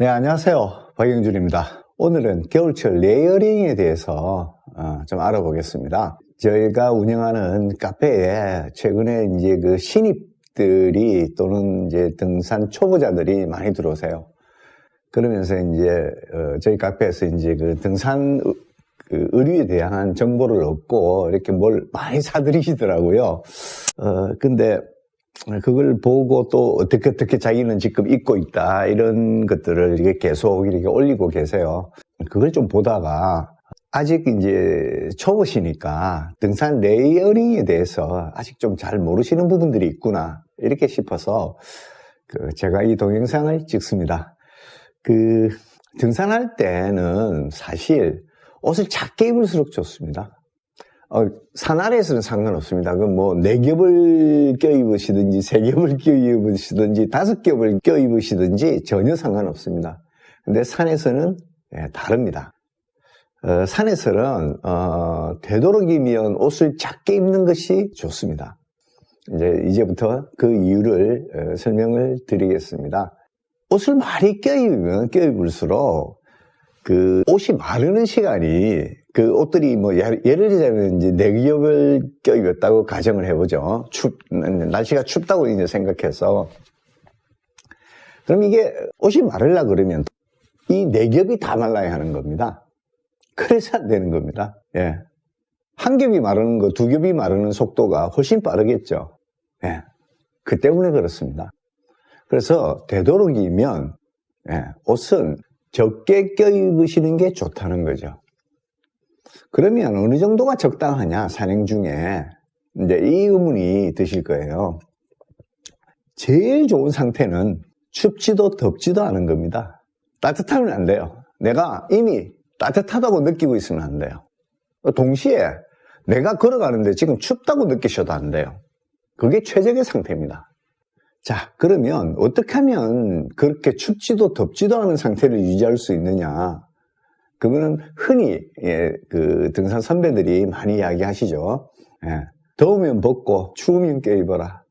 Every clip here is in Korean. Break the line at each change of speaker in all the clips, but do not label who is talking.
네, 안녕하세요. 박영준입니다. 오늘은 겨울철 레이어링에 대해서 좀 알아보겠습니다. 저희가 운영하는 카페에 최근에 이제 그 신입들이 또는 이제 등산 초보자들이 많이 들어오세요. 그러면서 이제 저희 카페에서 이제 그 등산 그 의류에 대한 정보를 얻고 이렇게 뭘 많이 사들이시더라고요. 근데 그걸 보고 또 어떻게 자기는 지금 입고 있다 이런 것들을 이렇게 계속 이렇게 올리고 계세요. 그걸 좀 보다가 아직 이제 초보시니까 등산 레이어링에 대해서 아직 좀 잘 모르시는 부분들이 있구나 이렇게 싶어서 제가 이 동영상을 찍습니다. 등산할 때는 사실 옷을 작게 입을수록 좋습니다. 산 아래에서는 상관없습니다. 그 뭐 4겹을 껴입으시든지 3겹을 껴입으시든지 5겹을 껴입으시든지 전혀 상관없습니다. 근데 산에서는 다릅니다. 산에서는 되도록이면 옷을 작게 입는 것이 좋습니다. 이제부터 그 이유를 설명을 드리겠습니다. 옷을 많이 껴입을수록 그 옷이 마르는 시간이 그 옷들이 뭐 예를 들자면 이제 4겹을 껴입었다고 가정을 해보죠. 날씨가 춥다고 이제 생각해서. 그럼 이게 옷이 마르려 그러면 이 4겹이 다 말라야 하는 겁니다. 그래서 안 되는 겁니다. 예. 한 겹이 마르는 거, 2겹이 마르는 속도가 훨씬 빠르겠죠. 예. 그 때문에 그렇습니다. 그래서 되도록이면 옷은 적게 껴입으시는 게 좋다는 거죠. 그러면 어느 정도가 적당하냐, 산행 중에. 이제 이 의문이 드실 거예요. 제일 좋은 상태는 춥지도 덥지도 않은 겁니다. 따뜻하면 안 돼요. 내가 이미 따뜻하다고 느끼고 있으면 안 돼요. 동시에 내가 걸어가는데 지금 춥다고 느끼셔도 안 돼요. 그게 최적의 상태입니다. 자, 그러면 어떻게 하면 그렇게 춥지도 덥지도 않은 상태를 유지할 수 있느냐? 그거는 흔히 그 등산 선배들이 많이 이야기하시죠. 더우면 벗고 추우면 껴입어라.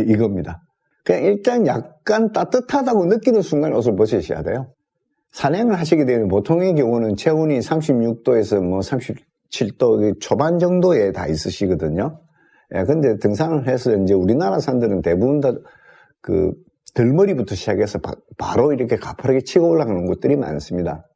이겁니다. 그냥 일단 약간 따뜻하다고 느끼는 순간 옷을 벗으셔야 돼요. 산행을 하시게 되면 보통의 경우는 체온이 36도에서 뭐 37도 초반 정도에 다 있으시거든요. 근데 등산을 해서 이제 우리나라 산들은 대부분 다 그 덜머리부터 시작해서 바로 이렇게 가파르게 치고 올라가는 곳들이 많습니다.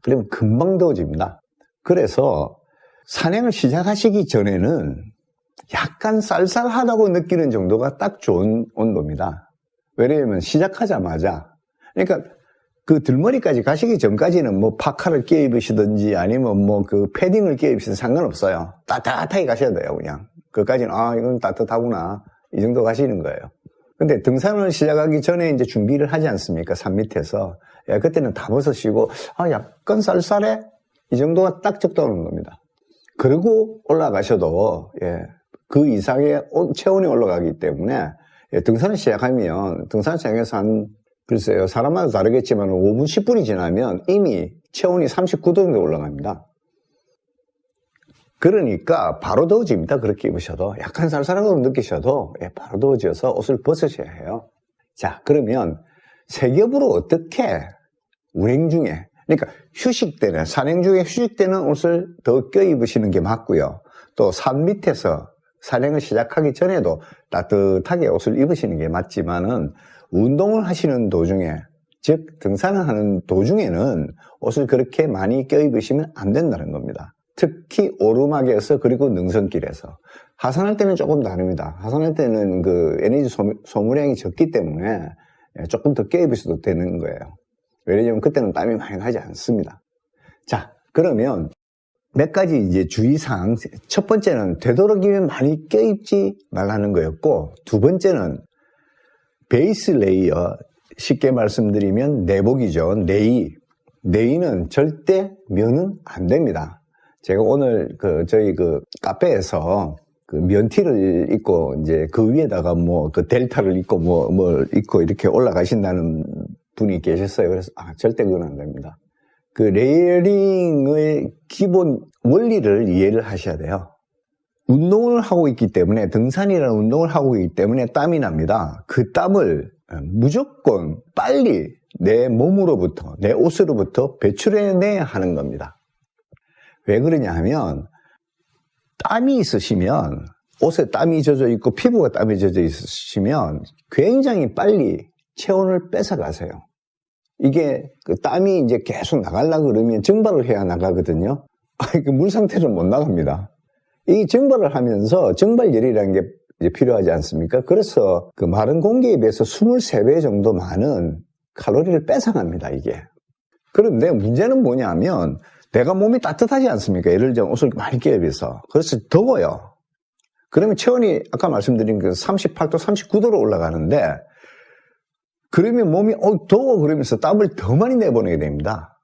그러면 금방 더워집니다. 그래서 산행을 시작하시기 전에는 약간 쌀쌀하다고 느끼는 정도가 딱 좋은 온도입니다. 왜냐하면 시작하자마자, 그러니까 그 들머리까지 가시기 전까지는 뭐 파카를 끼어 입으시든지 아니면 뭐 그 패딩을 끼어 입으시든 상관없어요. 따뜻하게 가셔야 돼요, 그냥. 그까지는 이건 따뜻하구나. 이 정도 가시는 거예요. 근데 등산을 시작하기 전에 이제 준비를 하지 않습니까? 산 밑에서. 그때는 다 벗으시고, 약간 쌀쌀해? 이 정도가 딱 적당한 겁니다. 그리고 올라가셔도, 그 이상의 체온이 올라가기 때문에, 등산을 시작하면, 등산 시장에서 글쎄요, 사람마다 다르겠지만 5분, 10분이 지나면 이미 체온이 39도 정도 올라갑니다. 그러니까 바로 더워집니다. 그렇게 입으셔도. 약간 쌀쌀하다고 느끼셔도 바로 더워져서 옷을 벗으셔야 해요. 자, 그러면 3겹으로 어떻게 운행 중에, 그러니까 휴식 때는, 산행 중에 휴식 때는 옷을 더 껴입으시는 게 맞고요. 또 산 밑에서 산행을 시작하기 전에도 따뜻하게 옷을 입으시는 게 맞지만은 운동을 하시는 도중에, 즉 등산을 하는 도중에는 옷을 그렇게 많이 껴입으시면 안 된다는 겁니다. 특히 오르막에서 그리고 능선길에서. 하산할 때는 조금 다릅니다. 하산할 때는 그 에너지 소모량이 적기 때문에 조금 더 껴입으셔도 되는 거예요. 왜냐하면 그때는 땀이 많이 나지 않습니다. 자, 그러면 몇 가지 이제 주의사항. 첫 번째는 되도록이면 많이 껴입지 말라는 거였고, 두 번째는 베이스 레이어, 쉽게 말씀드리면 내복이죠. 네이는 절대 면은 안 됩니다. 제가 오늘 저희 카페에서 면티를 입고 이제 그 위에다가 뭐 델타를 입고 뭘 입고 이렇게 올라가신다는 분이 계셨어요. 그래서 절대 그건 안 됩니다. 그 레이어링의 기본 원리를 이해를 하셔야 돼요. 운동을 하고 있기 때문에, 등산이라는 운동을 하고 있기 때문에 땀이 납니다. 그 땀을 무조건 빨리 내 몸으로부터, 내 옷으로부터 배출해내야 하는 겁니다. 왜 그러냐 하면 땀이 있으시면, 옷에 땀이 젖어 있고 피부가 땀이 젖어 있으시면 굉장히 빨리 체온을 뺏어가세요. 이게 그 땀이 이제 계속 나가려고 그러면 증발을 해야 나가거든요. 그 물 상태로 못 나갑니다. 이 증발을 하면서 증발열이라는 게 이제 필요하지 않습니까? 그래서 그 마른 공기에 비해서 23배 정도 많은 칼로리를 뺏어갑니다, 이게. 그런데 문제는 뭐냐면 내가 몸이 따뜻하지 않습니까? 예를 들어 옷을 많이 껴야 비해서. 그래서 더워요. 그러면 체온이 아까 말씀드린 그 38도, 39도로 올라가는데 그러면 몸이 더워 그러면서 땀을 더 많이 내보내게 됩니다.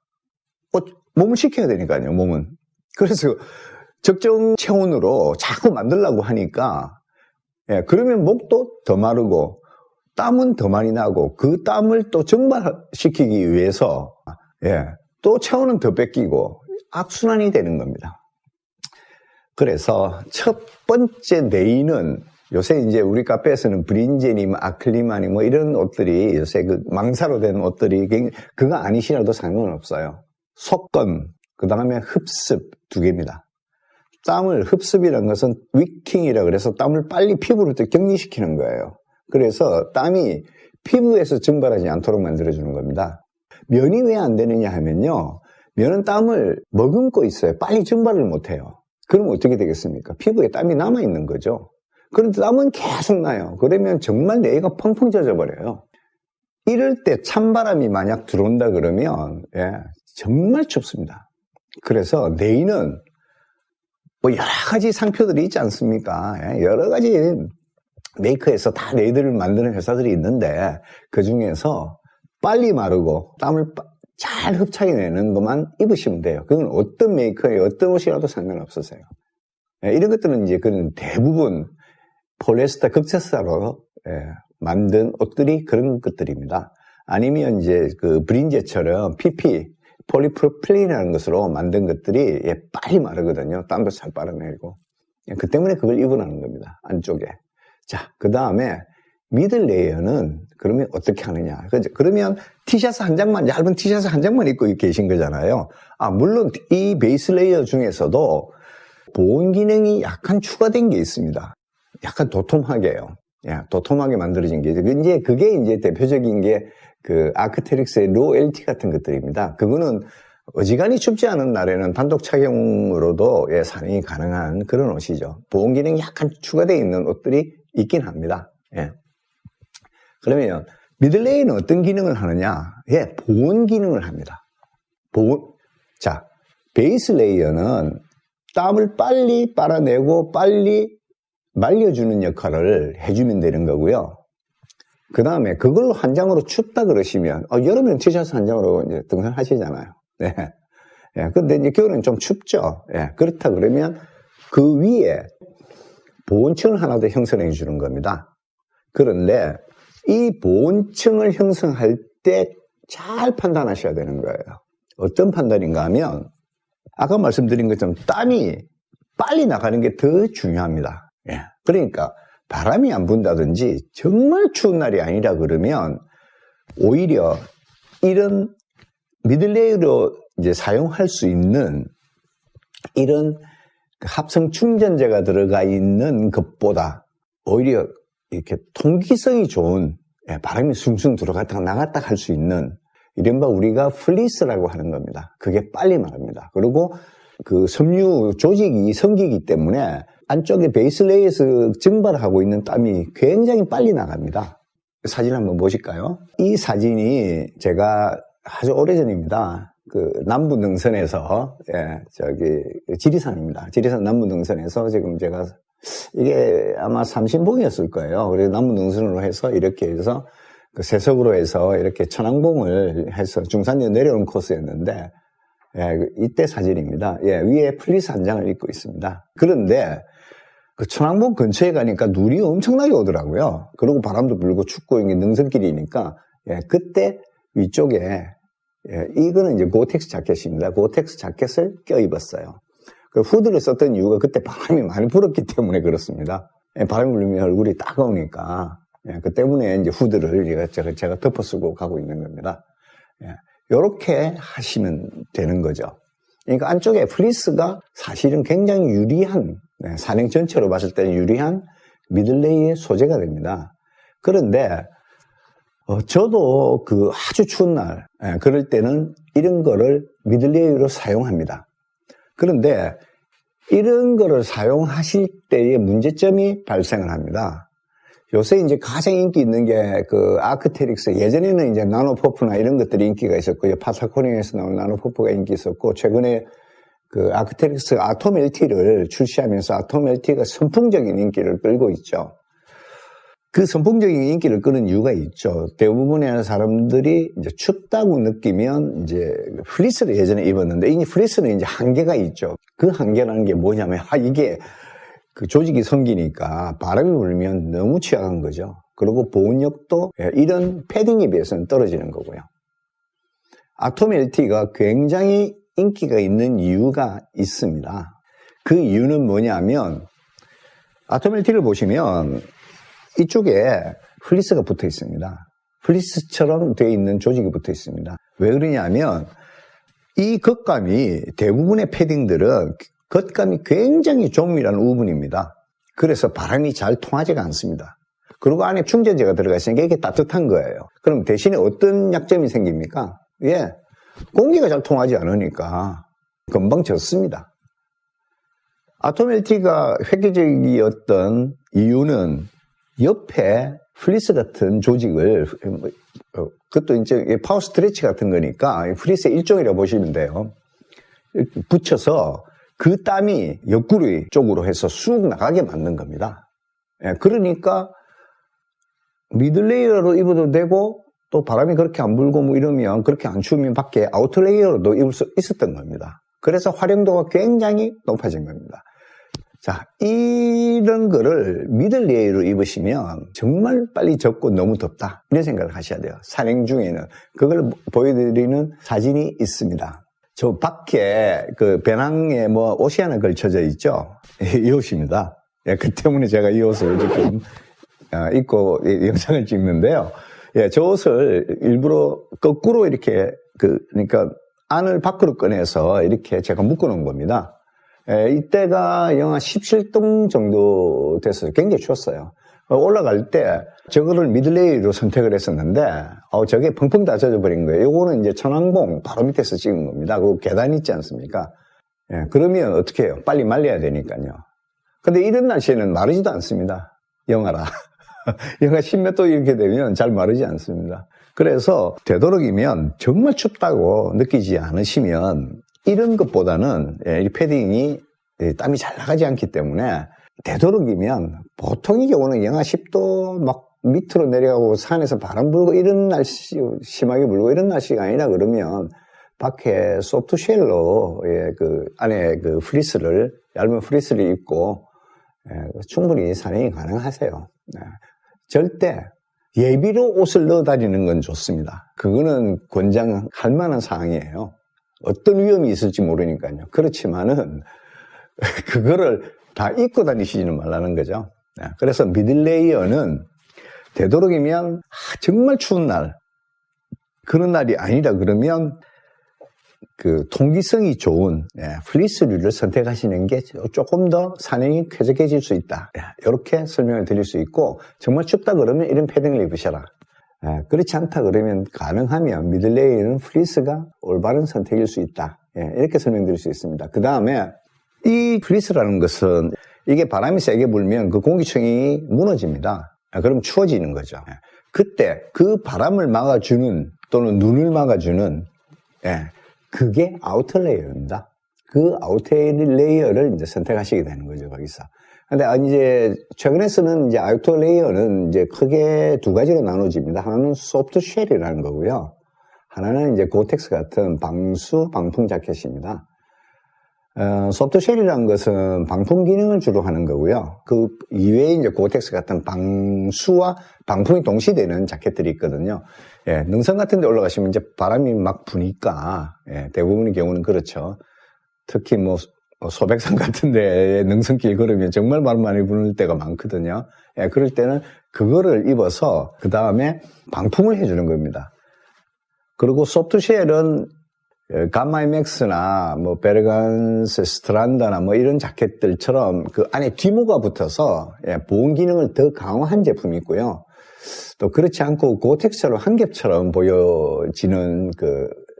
몸을 식혀야 되니까요, 몸은. 그래서 적정 체온으로 자꾸 만들려고 하니까 그러면 목도 더 마르고 땀은 더 많이 나고 그 땀을 또 증발시키기 위해서 또 체온은 더 뺏기고 악순환이 되는 겁니다. 그래서 첫 번째 네이는 요새 이제 우리 카페에서는 브린제니, 아클리마니 뭐 이런 옷들이 요새 그 망사로 된 옷들이 그거 아니시라도 상관없어요. 속건, 그 다음에 흡습 두 개입니다. 땀을 흡습이라는 것은 위킹이라 그래서 땀을 빨리 피부로 또 격리시키는 거예요. 그래서 땀이 피부에서 증발하지 않도록 만들어주는 겁니다. 면이 왜 안 되느냐 하면요. 면은 땀을 머금고 있어요. 빨리 증발을 못해요. 그러면 어떻게 되겠습니까? 피부에 땀이 남아있는 거죠. 그런데 땀은 계속 나요. 그러면 정말 뇌가 펑펑 젖어버려요. 이럴 때 찬바람이 만약 들어온다 그러면 정말 춥습니다. 그래서 뇌는 뭐 여러 가지 상표들이 있지 않습니까? 여러 가지 메이커에서 다 뇌들을 만드는 회사들이 있는데 그 중에서 빨리 마르고 땀을 잘 흡착해내는 것만 입으시면 돼요. 그건 어떤 메이커의 어떤 옷이라도 상관없으세요. 이런 것들은 이제 그런 대부분 폴리에스터 극세사로 만든 옷들이 그런 것들입니다. 아니면 이제 그 브린제처럼 PP, 폴리프로필린이라는 것으로 만든 것들이 빨리 마르거든요. 땀도 잘 빨아내고. 그 때문에 그걸 입으라는 겁니다. 안쪽에. 자, 그 다음에 미들 레이어는 그러면 어떻게 하느냐. 그러면 티셔츠 한 장만, 얇은 티셔츠 한 장만 입고 계신 거잖아요. 물론 이 베이스 레이어 중에서도 보온 기능이 약간 추가된 게 있습니다. 약간 도톰하게요. 도톰하게 만들어진 게. 그게 이제 대표적인 게 그 아크테릭스의 로 LT 같은 것들입니다. 그거는 어지간히 춥지 않은 날에는 단독 착용으로도 사용이 가능한 그런 옷이죠. 보온 기능이 약간 추가되어 있는 옷들이 있긴 합니다. 그러면 미들레이는 어떤 기능을 하느냐? 보온 기능을 합니다. 자, 베이스 레이어는 땀을 빨리 빨아내고 빨리 말려주는 역할을 해주면 되는 거고요. 그 다음에 그걸로 한 장으로 춥다 그러시면, 여름엔 티셔츠 한 장으로 이제 등산하시잖아요. 근데 이제 겨울엔 좀 춥죠. 그렇다 그러면 그 위에 보온층을 하나 더 형성해 주는 겁니다. 그런데 이 보온층을 형성할 때 잘 판단하셔야 되는 거예요. 어떤 판단인가 하면 아까 말씀드린 것처럼 땀이 빨리 나가는 게 더 중요합니다. 그러니까 바람이 안 분다든지 정말 추운 날이 아니라 그러면 오히려 이런 미들레이어로 이제 사용할 수 있는 이런 합성 충전재가 들어가 있는 것보다 오히려 이렇게 통기성이 좋은 바람이 숭숭 들어갔다가 나갔다 할 수 있는 이른바 우리가 플리스라고 하는 겁니다. 그게 빨리 마릅니다. 그리고 그 섬유 조직이 성기기 때문에 안쪽에 베이스 레이에서 증발하고 있는 땀이 굉장히 빨리 나갑니다. 사진 한번 보실까요? 이 사진이 제가 아주 오래전입니다. 그 남부 능선에서 지리산입니다. 지리산 남부 능선에서 지금 제가 이게 아마 삼신봉이었을 거예요. 그래서 남부 능선으로 해서 이렇게 해서 그 세석으로 해서 이렇게 천왕봉을 해서 중산에 내려오는 코스였는데 이때 사진입니다. 위에 플리스 한 장을 입고 있습니다. 그런데 그 천왕봉 근처에 가니까 눈이 엄청나게 오더라고요. 그리고 바람도 불고 춥고 이게 능선길이니까 그때 위쪽에 이거는 이제 고텍스 자켓입니다. 고텍스 자켓을 껴입었어요. 그 후드를 썼던 이유가 그때 바람이 많이 불었기 때문에 그렇습니다. 바람이 불면 얼굴이 따가우니까 그 때문에 이제 후드를 제가 덮어 쓰고 가고 있는 겁니다. 이렇게 하시면 되는 거죠. 그러니까 안쪽에 플리스가 사실은 굉장히 유리한, 산행 전체로 봤을 때는 유리한 미들레이어의 소재가 됩니다. 그런데 저도 그 아주 추운 날, 그럴 때는 이런 거를 미들레이어로 사용합니다. 그런데 이런 거를 사용하실 때의 문제점이 발생을 합니다. 요새 이제 가장 인기 있는 게 그 아크테릭스, 예전에는 이제 나노퍼프나 이런 것들이 인기가 있었고요. 파사코닉에서 나온 나노퍼프가 인기 있었고, 최근에 그 아크테릭스 아톰 LT를 출시하면서 아톰 LT가 선풍적인 인기를 끌고 있죠. 그 선풍적인 인기를 끄는 이유가 있죠. 대부분의 사람들이 이제 춥다고 느끼면 이제 플리스를 예전에 입었는데, 이 플리스는 이제 한계가 있죠. 그 한계라는 게 뭐냐면, 이게 그 조직이 성기니까 바람이 불면 너무 취약한 거죠. 그리고 보온력도 이런 패딩에 비해서는 떨어지는 거고요. 아톰 LT가 굉장히 인기가 있는 이유가 있습니다. 그 이유는 뭐냐면, 아톰 LT를 보시면 이쪽에 플리스가 붙어 있습니다. 플리스처럼 되어 있는 조직이 붙어 있습니다. 왜 그러냐면 이 겉감이, 대부분의 패딩들은 겉감이 굉장히 조밀한 우분입니다. 그래서 바람이 잘 통하지가 않습니다. 그리고 안에 충전재가 들어가 있으니까 이게 따뜻한 거예요. 그럼 대신에 어떤 약점이 생깁니까? 공기가 잘 통하지 않으니까 금방 젖습니다. 아톰 LT가 획기적이었던 이유는 옆에 플리스 같은 조직을, 그것도 이제 파워 스트레치 같은 거니까 플리스의 일종이라고 보시면 돼요. 붙여서 그 땀이 옆구리 쪽으로 해서 쑥 나가게 만든 겁니다. 그러니까 미들레이어로 입어도 되고, 또 바람이 그렇게 안 불고 뭐 이러면, 그렇게 안 추우면 밖에 아우터레이어로도 입을 수 있었던 겁니다. 그래서 활용도가 굉장히 높아진 겁니다. 자, 이런 거를 미들레이어로 입으시면 정말 빨리 젖고 너무 덥다, 이런 생각을 하셔야 돼요. 산행 중에는. 그걸 보여드리는 사진이 있습니다. 저 밖에 그 배낭에 뭐 옷이 하나 걸쳐져 있죠. 이 옷입니다. 그 때문에 제가 이 옷을 지금 입고 영상을 찍는데요. 저 옷을 일부러 거꾸로 이렇게 그러니까 안을 밖으로 꺼내서 이렇게 제가 묶어 놓은 겁니다. 이때가 영하 17도 정도 됐어요. 굉장히 추웠어요. 올라갈 때 저거를 미들레이어로 선택을 했었는데 저게 펑펑 다 젖어버린 거예요. 요거는 이제 천왕봉 바로 밑에서 찍은 겁니다. 그 계단 있지 않습니까? 그러면 어떻게 해요? 빨리 말려야 되니까요. 근데 이런 날씨에는 마르지도 않습니다. 영하라. 영하 10몇 도 이렇게 되면 잘 마르지 않습니다. 그래서 되도록이면 정말 춥다고 느끼지 않으시면 이런 것보다는 이 패딩이 땀이 잘 나가지 않기 때문에 되도록이면, 보통의 경우는 영하 10도 막 밑으로 내려가고 산에서 바람 불고 이런 날씨, 심하게 불고 이런 날씨가 아니라 그러면 밖에 소프트쉘로 그 안에 그 플리스를, 얇은 플리스를 입고 충분히 산행이 가능하세요. 절대 예비로 옷을 넣어 다니는 건 좋습니다. 그거는 권장할 만한 사항이에요. 어떤 위험이 있을지 모르니까요. 그렇지만은 그거를 다 입고 다니시지는 말라는 거죠. 그래서 미들레이어는 되도록이면 정말 추운 날, 그런 날이 아니라 그러면 그 통기성이 좋은 플리스류를 선택하시는 게 조금 더 산행이 쾌적해질 수 있다. 이렇게 설명을 드릴 수 있고, 정말 춥다 그러면 이런 패딩을 입으셔라. 그렇지 않다 그러면 가능하면 미들레이어는 플리스가 올바른 선택일 수 있다. 이렇게 설명드릴 수 있습니다. 그 다음에 이 플리스라는 것은 이게 바람이 세게 불면 그 공기층이 무너집니다. 그럼 추워지는 거죠. 그때 그 바람을 막아주는, 또는 눈을 막아주는, 그게 아우터 레이어입니다. 그 아우터 레이어를 이제 선택하시게 되는 거죠, 거기서. 근데 이제 최근에서는 이제 아우터 레이어는 이제 크게 두 가지로 나눠집니다. 하나는 소프트 쉘이라는 거고요. 하나는 이제 고텍스 같은 방풍 자켓입니다. 소프트 쉘이라는 것은 방풍 기능을 주로 하는 거고요. 그 이외에 이제 고텍스 같은 방수와 방풍이 동시되는 자켓들이 있거든요. 능선 같은 데 올라가시면 이제 바람이 막 부니까, 대부분의 경우는 그렇죠. 특히 뭐 소백산 같은 데 능선길 걸으면 정말 바람 많이 부는 때가 많거든요. 그럴 때는 그거를 입어서 그 다음에 방풍을 해주는 겁니다. 그리고 소프트쉘은 감마이맥스나 뭐 베르간스 스트란다나 뭐 이런 자켓들처럼 그 안에 뒤모가 붙어서 보온 기능을 더 강화한 제품이 있고요. 또 그렇지 않고 고텍스처럼 한 겹처럼 보여지는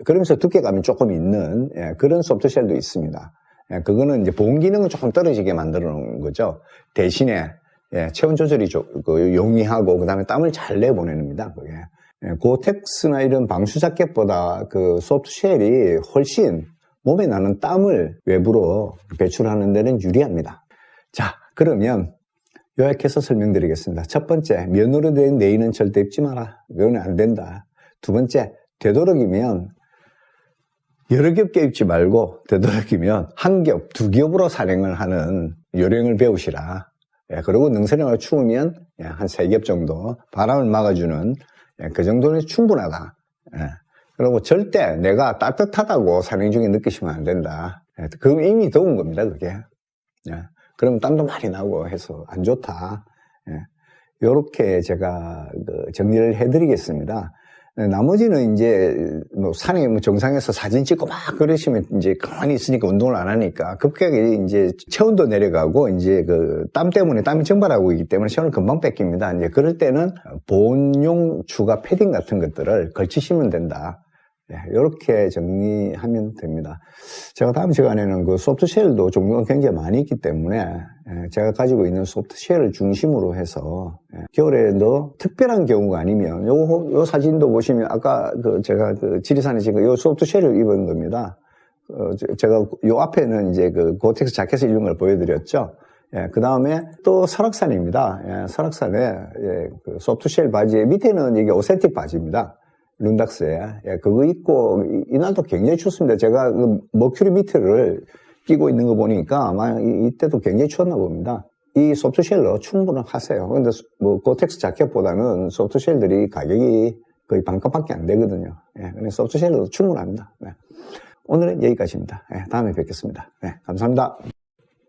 그러면서 두께감이 조금 있는 그런 소프트쉘도 있습니다. 그거는 이제 보온 기능은 조금 떨어지게 만들어 놓은 거죠. 대신에 체온 조절이 용이하고 그다음에 땀을 잘 내보냅니다. 그게. 고텍스나 이런 방수 자켓보다 그 소프트쉘이 훨씬 몸에 나는 땀을 외부로 배출하는 데는 유리합니다. 자, 그러면 요약해서 설명드리겠습니다. 첫 번째, 면으로 된 네일은 절대 입지 마라. 그건 안 된다. 두 번째, 되도록이면 여러 겹 입지 말고 되도록이면 한 겹, 두 겹으로 산행을 하는 요령을 배우시라. 그리고 능선이가 추우면 한 세 겹 정도 바람을 막아주는 그 정도는 충분하다. 그리고 절대 내가 따뜻하다고 산행 중에 느끼시면 안 된다. 그럼 이미 더운 겁니다, 그게. 그러면 땀도 많이 나고 해서 안 좋다. 요렇게 제가 정리를 해드리겠습니다. 나머지는 이제 뭐 산에 정상에서 사진 찍고 막 그러시면 이제 가만히 있으니까 운동을 안 하니까 급격하게 이제 체온도 내려가고 이제 그 땀 때문에 땀이 증발하고 있기 때문에 체온을 금방 뺏깁니다. 이제 그럴 때는 보온용 추가 패딩 같은 것들을 걸치시면 된다. 이렇게 정리하면 됩니다. 제가 다음 시간에는 그 소프트쉘도 종류가 굉장히 많이 있기 때문에 제가 가지고 있는 소프트쉘을 중심으로 해서 겨울에도 특별한 경우가 아니면 요 사진도 보시면 아까 제가 지리산에 지금 요 소프트쉘을 입은 겁니다. 제가 요 앞에는 이제 그 고텍스 자켓을 입은 걸 보여드렸죠. 그 다음에 또 설악산입니다. 설악산에 그 소프트쉘 바지에 밑에는 이게 오센틱 바지입니다. 룬닥스에. 그거 입고, 이날도 굉장히 춥습니다. 제가 그 머큐리 미트를 끼고 있는 거 보니까 아마 이때도 굉장히 추웠나 봅니다. 이 소프트쉘로 충분하세요. 근데 뭐 고텍스 자켓보다는 소프트쉘들이 가격이 거의 반값밖에 안 되거든요. 근데 소프트쉘로 충분합니다. 오늘은 여기까지입니다. 다음에 뵙겠습니다. 감사합니다.